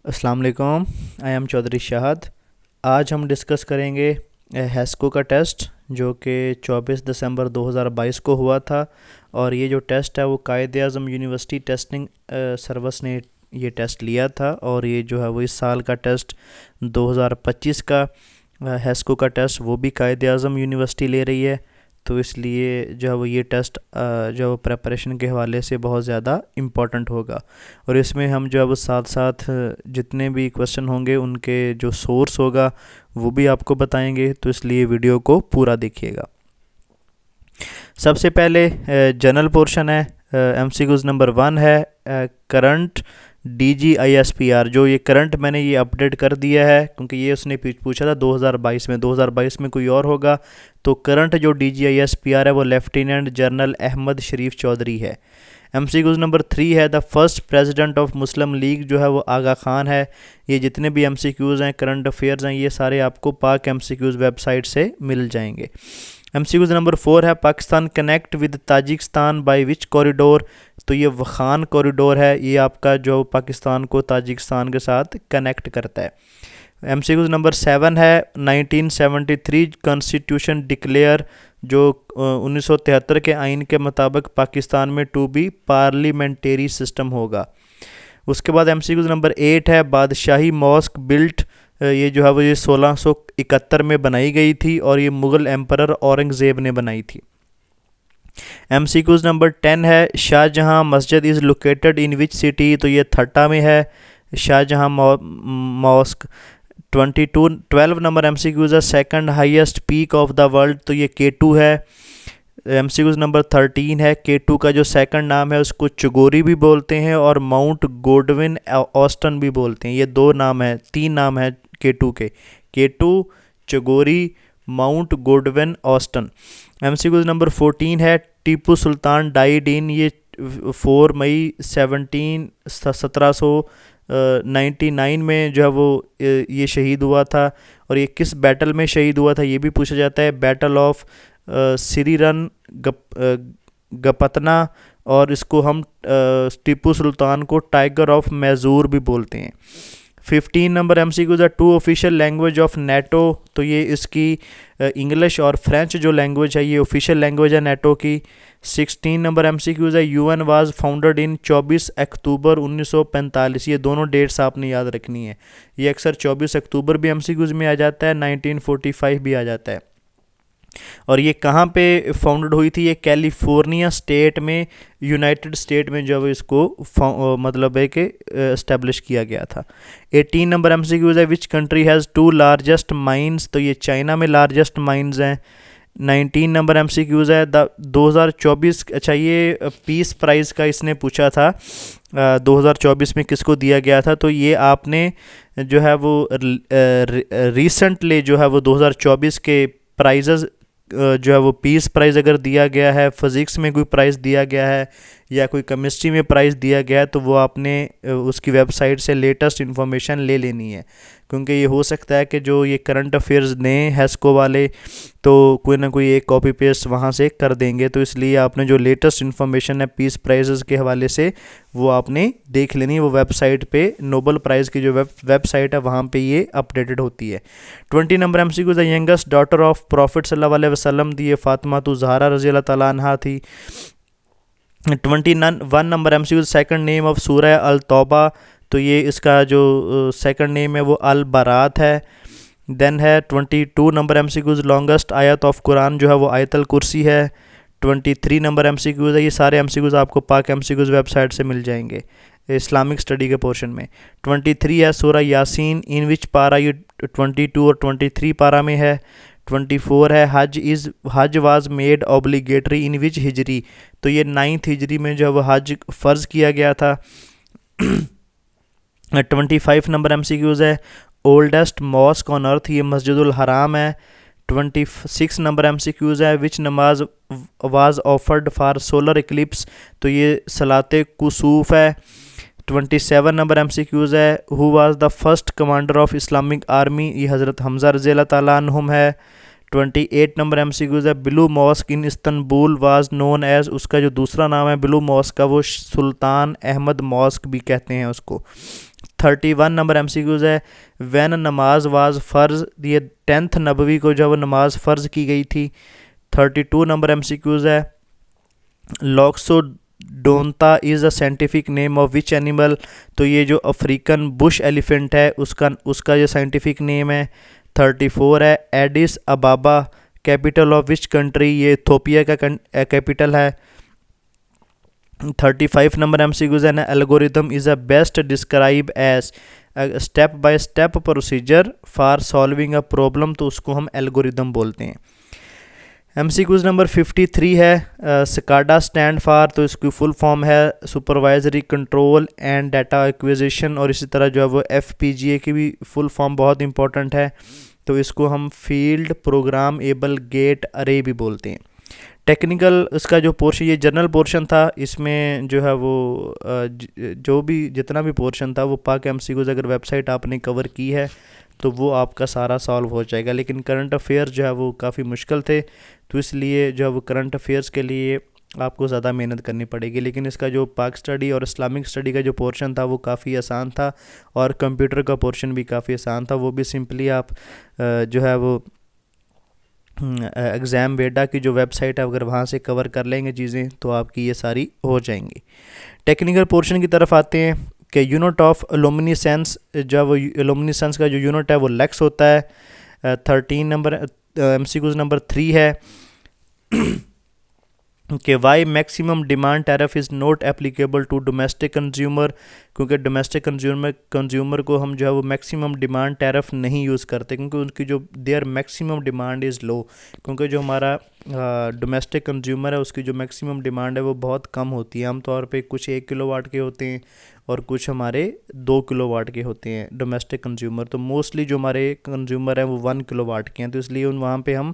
अस्सलाम वालेकुम। I am Chaudhary Shahad. आज हम डिस्कस करेंगे हेस्को का टेस्ट जो कि 24 दिसंबर 2022 को हुआ था। और ये जो टेस्ट है वो कायदे आज़म यूनिवर्सिटी टेस्टिंग सर्विस ने ये टेस्ट लिया था। और ये जो है वो इस साल का टेस्ट 2025 का हेस्को का टेस्ट वो भी कायदे आज़म यूनिवर्सिटी ले रही है। तो इसलिए जो है वो ये टेस्ट जो है वो प्रेपरेशन के हवाले से बहुत ज़्यादा इम्पोर्टेंट होगा। और इसमें हम जो है वो साथ साथ जितने भी क्वेश्चन होंगे उनके जो सोर्स होगा वो भी आपको बताएंगे। तो इसलिए वीडियो को पूरा देखिएगा। सबसे पहले जनरल पोर्शन है। एमसीक्यूज नंबर 1 है करंट DGISPR। जो ये करंट मैंने ये अपडेट कर दिया है क्योंकि ये उसने पूछा था 2022 में। 2022 में कोई और होगा। तो करंट जो DGISPR है वो लेफ्टिनेंट जनरल अहमद शरीफ चौधरी है। एमसीक्यूज नंबर 3 है the first president of Muslim league जो है वो आगा खान है। ये जितने भी एमसीक्यूज़ हैं करंट अफेयर्स हैं ये सारे आपको पाक एमसीक्यूज़ वेबसाइट से मिल जाएंगे। एमसीक्यूज़ नंबर 4 है Pakistan connect with Tajikistan by which corridor. तो ये वखान कॉरिडोर है, ये आपका जो पाकिस्तान को ताजिकिस्तान के साथ कनेक्ट करता है। एमसीक्यूज़ नंबर 7 है 1973 कॉन्स्टिट्यूशन डिक्लेयर जो 1973 के आइन के मुताबिक पाकिस्तान में टू बी पार्लियामेंटेरी सिस्टम होगा। उसके बाद एमसीक्यूज़ नंबर 8 है बादशाही मॉस्क बिल्ट। ये जो है वो ये 1671 में बनाई गई थी और ये मुग़ल एम्परर औरंगज़ेब ने बनाई थी। एमसीक्यूज़ नंबर 10 है शाहजहाँ मस्जिद is located in which city. तो ये थट्टा में है शाहजहाँ मॉस्क। 12 नंबर एमसीक्यूज़ है second highest peak of the world. तो ये K2 है। एमसीक्यूज़ नंबर 13 है K2 का जो सेकंड नाम है उसको चगोरी भी बोलते हैं और माउंट गोडविन ऑस्टन भी बोलते हैं। ये तीन नाम है K2 के। K2 Chogori mount Godwin Austen. MCQs number 14 है टीपू सुल्तान डाइड इन। ये 4 मई 1799 में जो है वो ये शहीद हुआ था। और ये किस बैटल में शहीद हुआ था ये भी पूछा जाता है। Battle of Seringapatam. और इसको हम टीपू सुल्तान को टाइगर ऑफ मैसूर भी बोलते हैं। 15 नंबर एमसीक्यूज़ है two official language of NATO. तो ये इसकी इंग्लिश और फ्रेंच जो लैंग्वेज है ये ऑफिशियल लैंग्वेज है नेटो की। 16 नंबर एमसीक्यूज़ है यूएन वाज फाउंडेड इन 24 अक्टूबर 1945। ये दोनों डेट्स आपने याद रखनी है। ये अक्सर 24 अक्टूबर भी एमसीक्यूज़ में आ जाता है, 1945 भी आ जाता है। और ये कहाँ पे फाउंडेड हुई थी? ये कैलिफोर्निया स्टेट में, यूनाइटेड स्टेट में जब इसको मतलब है कि इस्टेब्लिश किया गया था। 18 नंबर एमसीक्यूज़ है which country has two largest mines. तो ये चाइना में लार्जेस्ट माइंस हैं। 19 नंबर एमसीक्यूज़ है 2024। अच्छा, ये पीस प्राइज़ का इसने पूछा था 2024 में किसको दिया गया था। तो ये आपने जो है वो रिसेंटली जो है वो 2024 के प्राइजेज़ जो है वो पीस प्राइज़ अगर दिया गया है, फिज़िक्स में कोई प्राइज़ दिया गया है या कोई केमिस्ट्री में प्राइज़ दिया गया है तो वो आपने उसकी वेबसाइट से लेटेस्ट इन्फॉर्मेशन ले लेनी है। क्योंकि ये हो सकता है कि जो ये करंट अफेयर्स दें हेस्को वाले तो कोई ना कोई एक कॉपी पेस्ट वहाँ से कर देंगे। तो इसलिए आपने जो लेटेस्ट इन्फॉर्मेशन है पीस प्राइजेज़ के हवाले से वो आपने देख लेनी है। वो वेबसाइट पे नोबल प्राइज़ की जो वेबसाइट है वहाँ पे ये अपडेटेड होती है। 20 number MCQ the youngest daughter of profit सल्लल्लाहु अलैहि वसल्लम थी। ये फातिमा तो ज़हरा रज़ी अल्लाह तआला अन्हा थी। 21 number MCQ second name of सूरह अल तौबा। तो ये इसका जो सेकंड नेम है वो अल बरात है। देन है 22 नंबर एमसीक्यूज़ लॉन्गेस्ट आयत ऑफ कुरान जो है वो आयतल कुर्सी है। 23 नंबर एमसीक्यूज़ है। ये सारे एमसीक्यूज़ आपको पाक एमसीक्यूज़ वेबसाइट से मिल जाएंगे इस्लामिक स्टडी के पोर्शन में। 23 है सूरह यासीन इन विच पारा। ये 22 और 23 पारा में है। 24 है हज वाज मेड ऑब्लिगेटरी इन विच हिजरी। तो ये 9th हिजरी में जो है वो हज फ़र्ज़ किया गया था। 25 नंबर एमसीक्यूज़ है ओल्डेस्ट मॉस्क ऑन अर्थ। ये मस्जिदुल हराम है। 26 नंबर एमसीक्यूज़ है विच नमाज was offered for solar eclipse. तो ये सलाते कुसूफ है। 27 नंबर एमसीक्यूज़ है who was the first commander of Islamic army. ये हज़रत हमज़ा रज़ी अल्लाह तआला अन्हुम है। 28 नंबर एमसीक्यूज़ है blue mosque in Istanbul was known as. उसका जो दूसरा नाम है ब्लू मॉस्क का वो सुल्तान अहमद मॉस्क भी कहते हैं उसको। 31 नंबर एमसीक्यूज़ है, वैन नमाज वाज फ़र्ज़, ये 10th नबवी को जब नमाज फ़र्ज़ की गई थी। 32 नंबर एमसीक्यूज़ है, loxodonta is a scientific name of which animal, तो ये जो अफ्रीकन बुश एलिफेंट है उसका उसका जो साइंटिफिक नेम है। 34 है, Addis Ababa capital of which country, ये इथोपिया का कैपिटल है। 35 नंबर एमसीक्यूज है ना, algorithm is a best describe as step by step procedure for solving a problem, तो उसको हम एल्गोरिथम बोलते हैं। एमसीक्यूज नंबर 53 है, स्काडा स्टैंड फॉर, तो इसकी फुल फॉर्म है supervisory control and data acquisition, और इसी तरह जो है वो एफपीजीए की भी फुल फॉर्म बहुत इंपॉर्टेंट है, तो इसको हम फील्ड प्रोग्राम एबल गेट अरे भी बोलते हैं। टेक्निकल इसका जो पोर्शन, ये जनरल पोर्शन था, इसमें जो है वो जो भी जितना भी पोर्शन था वो पाक एमसीक्यूज अगर वेबसाइट आपने कवर की है तो वो आपका सारा सॉल्व हो जाएगा। लेकिन करंट अफेयर्स जो है वो काफ़ी मुश्किल थे, तो इसलिए जो है वो करंट अफेयर्स के लिए आपको ज़्यादा मेहनत करनी पड़ेगी। लेकिन इसका जो पाक स्टडी और इस्लामिक स्टडी का जो पोर्शन था वो काफ़ी आसान था, और कंप्यूटर का पोर्शन भी काफ़ी आसान था। वो भी सिंपली आप जो है वो एग्ज़ाम वेडा की जो वेबसाइट है अगर वहाँ से कवर कर लेंगे चीज़ें तो आपकी ये सारी हो जाएंगी। टेक्निकल पोर्शन की तरफ आते हैं कि यूनिट ऑफ लुमिनिसेंस, जो वो लुमिनिसेंस का जो यूनिट है वो लेक्स होता है। 13 नंबर एमसीक्यूज नंबर 3 है कि why maximum demand tariff is not applicable to domestic consumer, क्योंकि डोमेस्टिक कंज्यूमर को हम जो है वो मैक्सिमम डिमांड टैरिफ नहीं यूज़ करते, क्योंकि उनकी जो there maximum demand is low, क्योंकि जो हमारा डोमेस्टिक कंज्यूमर है उसकी जो मैक्सिमम डिमांड है वो बहुत कम होती है। आमतौर पे कुछ 1 किलोवाट के होते हैं और कुछ हमारे 2 किलोवाट के होते हैं डोमेस्टिक कंज्यूमर, तो मोस्टली जो हमारे कंज्यूमर हैं वो 1 किलोवाट के हैं, तो इसलिए उन वहाँ पे हम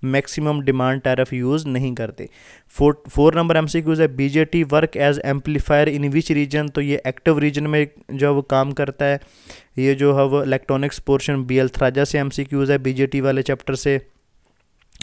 मैक्सिमम डिमांड टैरिफ यूज़ नहीं करते। 4 नंबर एमसीक्यूज़ है, BJT work as amplifier in which region, तो ये एक्टिव रीजन में जो है वो काम करता है। ये जो है वो इलेक्ट्रॉनिक्स पोर्शन BL थराजा से एमसीक्यूज़ है, बीजेटी वाले चैप्टर से।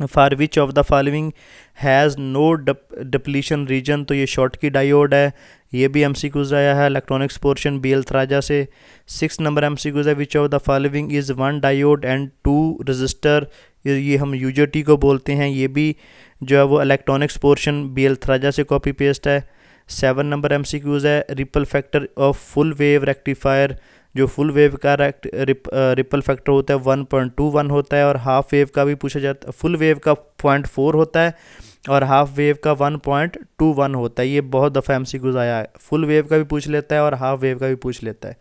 For which of the following has no depletion region, तो ये शॉर्ट की डायोड है, ये भी एमसीक्यूज़ आया है इलेक्ट्रॉनिक्स पोर्शन BL थराजा से। 6 नंबर एमसीक्यूज़ है, which of the following is 1 diode and 2 register, ये हम यूजेटी को बोलते हैं, ये भी जो है वो इलेक्ट्रॉनिक्स पोर्शन BL थराजा से कॉपी पेस्ट है। 7 नंबर एमसीक्यूज़ है, ripple factor of full wave rectifier, जो फुल वेव का रिपल फैक्टर होता है 1.21 होता है, और हाफ वेव का भी पूछा जाता है, फुल वेव का 0.4 होता है और हाफ वेव का 1.21 होता है। ये बहुत दफ़ा एमसीक्यूज़ आया है, फुल वेव का भी पूछ लेता है और हाफ वेव का भी पूछ लेता है।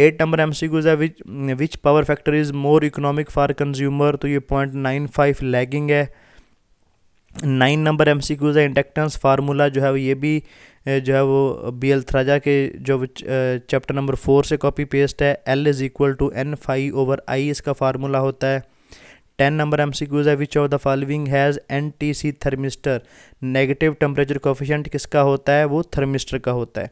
8 नंबर एमसीक्यूज़ है, which power factor is more economic for consumer, तो ये 0.95 लैगिंग है। 9 नंबर एमसीक्यूज़ है, इंडक्टेंस फार्मूला जो है ये भी जो है वो BL थराजा के जो चैप्टर नंबर 4 से कॉपी पेस्ट है। L is equal to N∅/I इसका फार्मूला होता है। 10 नंबर एमसीक्यूज़ है, which of the following has NTC thermistor, negative temperature coefficient किसका होता है, वो थर्मिस्टर का होता है।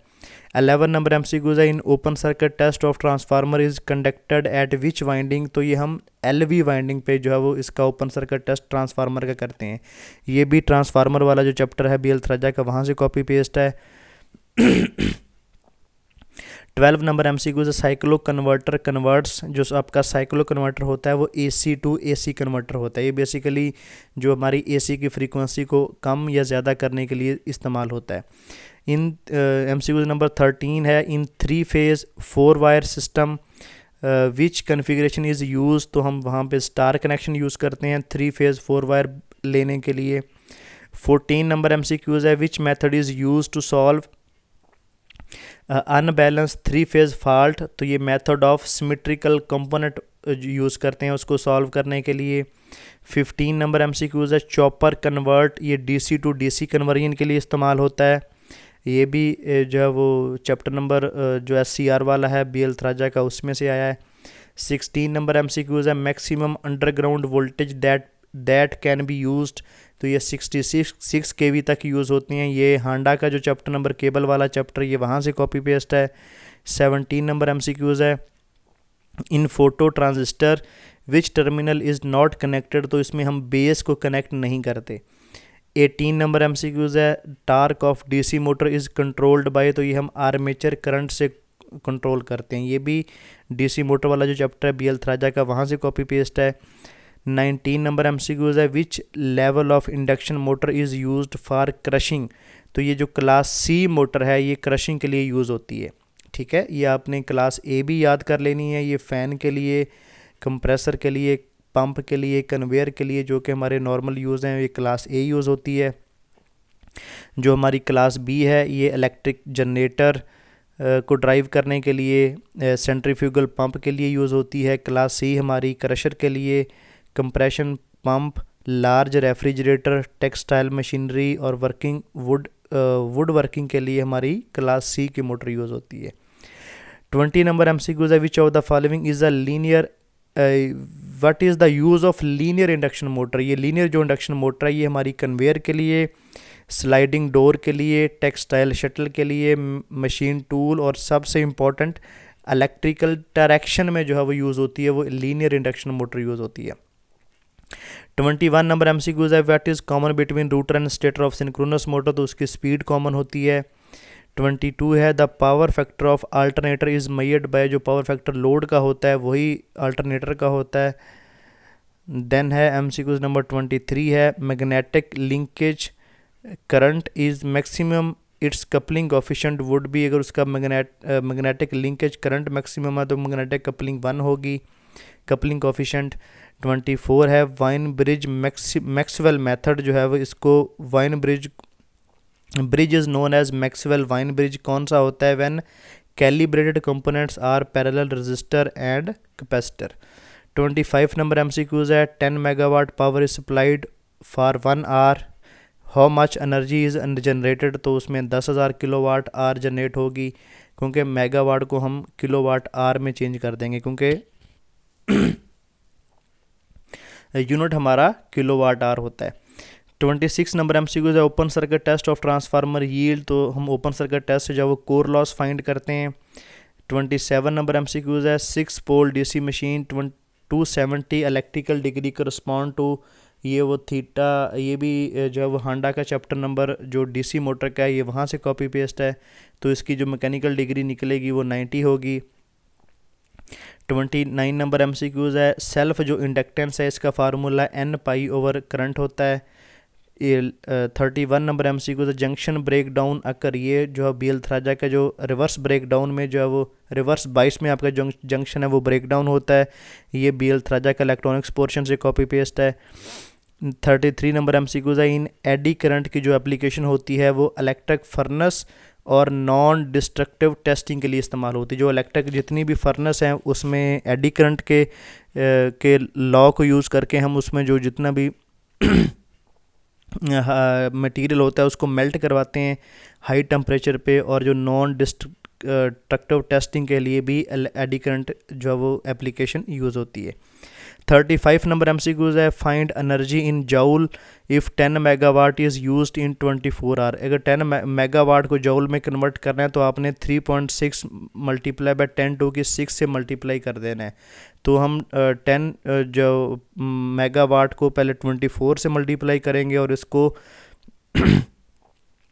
11 नंबर एमसीक्यूज़ है, in open circuit test of transformer is conducted at which winding, तो ये हम LV वाइंडिंग पे जो है वो इसका ओपन सर्किट टेस्ट ट्रांसफार्मर का करते हैं। ये भी ट्रांसफार्मर वाला जो चैप्टर है BL थराजा का वहाँ से कॉपी पेस्ट है। 12 नंबर एमसीक्यूज़ है, साइक्लो कन्वर्टर कन्वर्ट्स, जो आपका साइक्लो कन्वर्टर होता है वो AC टू AC कन्वर्टर होता है। ये बेसिकली जो हमारी AC की फ्रीक्वेंसी को कम या ज़्यादा करने के लिए इस्तेमाल होता है। इन एमसीक्यूज़ नंबर 13 है, इन 3 phase 4 wire system which configuration is use, तो हम वहाँ पे स्टार कनेक्शन यूज़ करते हैं 3 फेज़ 4 वायर लेने के लिए। 14 नंबर एमसीक्यूज़ है, which method is use to solve unbalance 3 phase fault, तो ये method of symmetrical component use करते हैं उसको सॉल्व करने के लिए। 15 नंबर एमसीक्यूज़ है, चॉपर कन्वर्ट, ये DC टू DC कन्वर्जन के लिए इस्तेमाल होता है। ये भी जो है वो चैप्टर नंबर जो SCR वाला है BL थराजा का उसमें से आया है। 16 नंबर एमसीक्यूज़ है, maximum underground voltage that can be used, तो ये 66 kV तक यूज़ होती हैं। ये हांडा का जो चैप्टर नंबर केबल वाला चैप्टर ये वहाँ से कॉपी पेस्ट है। 17 नंबर एमसीक्यूज़ है, in photo transistor which terminal is not connected, तो इसमें हम बेस को कनेक्ट नहीं करते। 18 नंबर एमसीक्यूज़ है, torque of DC motor is controlled by, तो ये हम आर्मेचर करंट से कंट्रोल करते हैं। ये भी डीसी मोटर वाला जो चैप्टर है BL थराजा का, वहाँ से कॉपी पेस्ट है। 19 नंबर MCQs है, which level of induction motor is used for crushing. तो ये जो क्लास C मोटर है ये क्रशिंग के लिए यूज़ होती है, ठीक है। ये आपने क्लास A भी याद कर लेनी है। ये फ़ैन के लिए, कंप्रेसर के लिए, पंप के लिए, कन्वेयर के लिए, जो कि हमारे नॉर्मल यूज़ हैं, ये क्लास A यूज़ होती है। जो हमारी क्लास B है ये इलेक्ट्रिक जनरेटर को ड्राइव करने के लिए, सेंट्रीफ्यूगल पंप के लिए यूज़ होती है। क्लास C हमारी क्रशर के लिए, compression pump, large refrigerator, textile machinery और वुड वर्किंग के लिए हमारी क्लास C की मोटर यूज़ होती है। 20 नंबर MCQs है, which of the following is a linear, what is the use of linear induction motor. ये लीनियर जो इंडक्शन मोटर है ये हमारी कन्वेयर के लिए, स्लाइडिंग डोर के लिए, टेक्सटाइल शटल के लिए, मशीन टूल और सबसे इम्पॉर्टेंट इलेक्ट्रिकल डायरेक्शन में जो है वो यूज़ होती है, वो लीनियर इंडक्शन मोटर यूज़ होती है। 21 नंबर MCQs है, what is common between router and stator of synchronous motor. तो उसकी स्पीड कॉमन होती है। 22 है, the power factor of alternator is measured by. जो पावर फैक्टर लोड का होता है वही अल्टरनेटर का होता है। देन है MCQs नंबर 23 है, magnetic linkage current is maximum it's coupling coefficient would be. अगर उसका मैग्नेटिक लिंकेज करंट मैक्सिमम है तो मैग्नेटिक कपलिंग 1 होगी, कपलिंग कोफिशिएंट। 24 है, वाइन ब्रिज मैक्सवेल मेथड जो है वो, इसको Wien bridge is known as Maxwell Wien bridge कौन सा होता है? When calibrated components are parallel resistor and capacitor. 25 number MCQs है, 10 megawatt power is supplied for 1 hour, how much energy is generated. तो उसमें 10,000 किलोवाट आर जनरेट होगी, क्योंकि megawatt को हम किलोवाट आर में चेंज कर देंगे, क्योंकि यूनिट हमारा किलोवाट आर होता है। 26 नंबर MCQs है, open circuit test of transformer yield. तो हम ओपन सर्किट टेस्ट से जो वो कोर लॉस फाइंड करते हैं। 27 नंबर MCQs है, 6 pole DC machine 270 electrical degree correspond to. ये वो थीटा, ये भी जो है वो हांडा का चैप्टर नंबर जो DC मोटर का है ये वहाँ से कॉपी पेस्ट है। तो इसकी जो मैकेनिकल डिग्री निकलेगी वो 90 होगी। 29 नंबर MCQs है, सेल्फ जो इंडक्टेंस है इसका formula N pi over current होता है। ये 31 नंबर MCQs है, जंक्शन ब्रेक डाउन अकर। ये जो है BL थराजा का जो रिवर्स ब्रेक डाउन में जो है वो रिवर्स बाइस में आपका जंक्शन है वो ब्रेक डाउन होता है। ये BL थराजा का इलेक्ट्रॉनिक्स पोर्शन से कॉपी पेस्ट है। 33 नंबर MCQs है, इन एडी करंट की जो एप्लीकेशन होती है वो इलेक्ट्रिक फर्नेस और नॉन डिस्ट्रक्टिव टेस्टिंग के लिए इस्तेमाल होती है। जो इलेक्ट्रिक जितनी भी फर्नेस हैं उसमें एडी करंट के लॉ को यूज़ करके हम उसमें जो जितना भी मटेरियल होता है उसको मेल्ट करवाते हैं हाई टेम्परेचर पे। और जो नॉन डिस्ट्रक्टिव टेस्टिंग के लिए भी एडी करंट जो है वो एप्लीकेशन यूज़ होती है। 35 नंबर MCQs है, find energy in joule if 10 megawatt is used in 24 hour. अगर 10 मेगावाट को जाउल में कन्वर्ट करना है तो आपने 3.6 मल्टीप्लाई बाय 10 टू की 6 से मल्टीप्लाई कर देना है। तो हम 10 जो मेगावाट को पहले 24 से मल्टीप्लाई करेंगे और इसको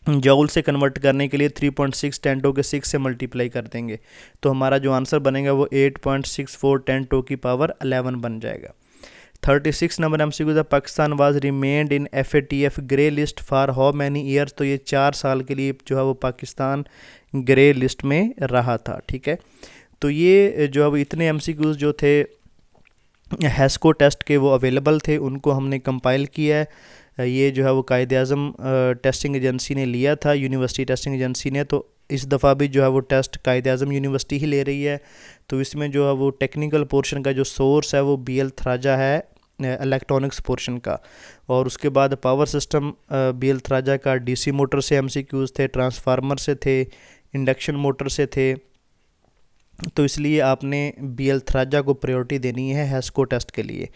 जूल से कन्वर्ट करने के लिए 3.6 10 टू के 6 से मल्टीप्लाई कर देंगे। तो हमारा जो आंसर बनेगा वो 8.64 10 टू की पावर 11 बन जाएगा। 36 number MCQ, Pakistan was remained in FATF grey list for how many years. तो ये 4 साल के लिए जो है वो पाकिस्तान ग्रे लिस्ट में रहा था, ठीक है। तो ये जो है इतने MCQs जो थे हैस्को टेस्ट के वो अवेलेबल थे, उनको हमने कंपाइल किया है। ये जो है वो कायद-ए-आज़म टेस्टिंग एजेंसी ने लिया था, यूनिवर्सिटी टेस्टिंग एजेंसी ने। तो इस दफ़ा भी जो है वो टेस्ट कायद-ए-आज़म यूनिवर्सिटी ही ले रही है। तो इसमें जो है वो टेक्निकल पोर्शन का जो सोर्स है वो BL थराजा है इलेक्ट्रॉनिक्स पोर्शन का। और उसके बाद पावर सिस्टम BL थराजा का DC मोटर से MCQs थे, ट्रांसफार्मर से थे, इंडक्शन मोटर से थे। तो इसलिए आपने BL थराजा को प्रायोरिटी देनी है हैस्को टेस्ट के लिए।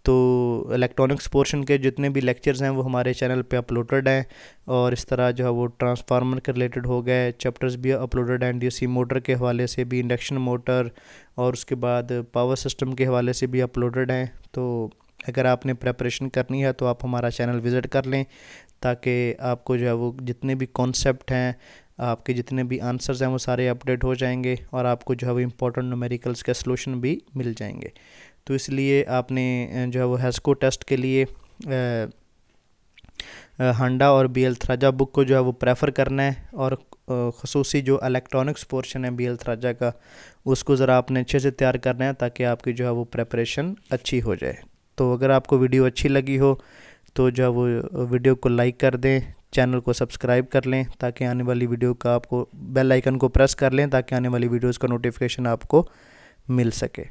तो इलेक्ट्रॉनिक्स पोर्शन के जितने भी लेक्चर्स हैं वो हमारे चैनल पे अपलोडेड हैं। और इस तरह जो है वो ट्रांसफार्मर के रिलेटेड हो गए चैप्टर्स भी अपलोडेड हैं, DC मोटर के हवाले से भी, इंडक्शन मोटर और उसके बाद पावर सिस्टम के हवाले से भी अपलोडेड हैं। तो अगर आपने प्रेपरेशन करनी है तो आप हमारा चैनल विज़िट कर लें, ताकि आपको जो है वो जितने भी कॉन्सेप्ट हैं आपके जितने भी आंसर्स हैं वो सारे अपडेट हो जाएंगे और आपको जो है वो इम्पोर्टेंट न्यूमेरिकल्स के सॉल्यूशन भी मिल जाएंगे। तो इसलिए आपने जो है वो हैस्को टेस्ट के लिए हांडा और बी एल थराजा बुक को जो है वो प्रेफर करना है, और खसूसी जो इलेक्ट्रॉनिक्स पोर्शन है बी एल थराजा का, उसको ज़रा आपने अच्छे से तैयार करना है ताकि आपकी जो है वो प्रेपरेशन अच्छी हो जाए। तो अगर आपको वीडियो अच्छी लगी हो तो जो है वो वीडियो को लाइक कर दें, चैनल को सब्सक्राइब कर लें ताकि आने वाली वीडियो का आपको बेल आइकन को प्रेस कर लें ताकि आने वाली वीडियोज़ का नोटिफिकेशन आपको मिल सके।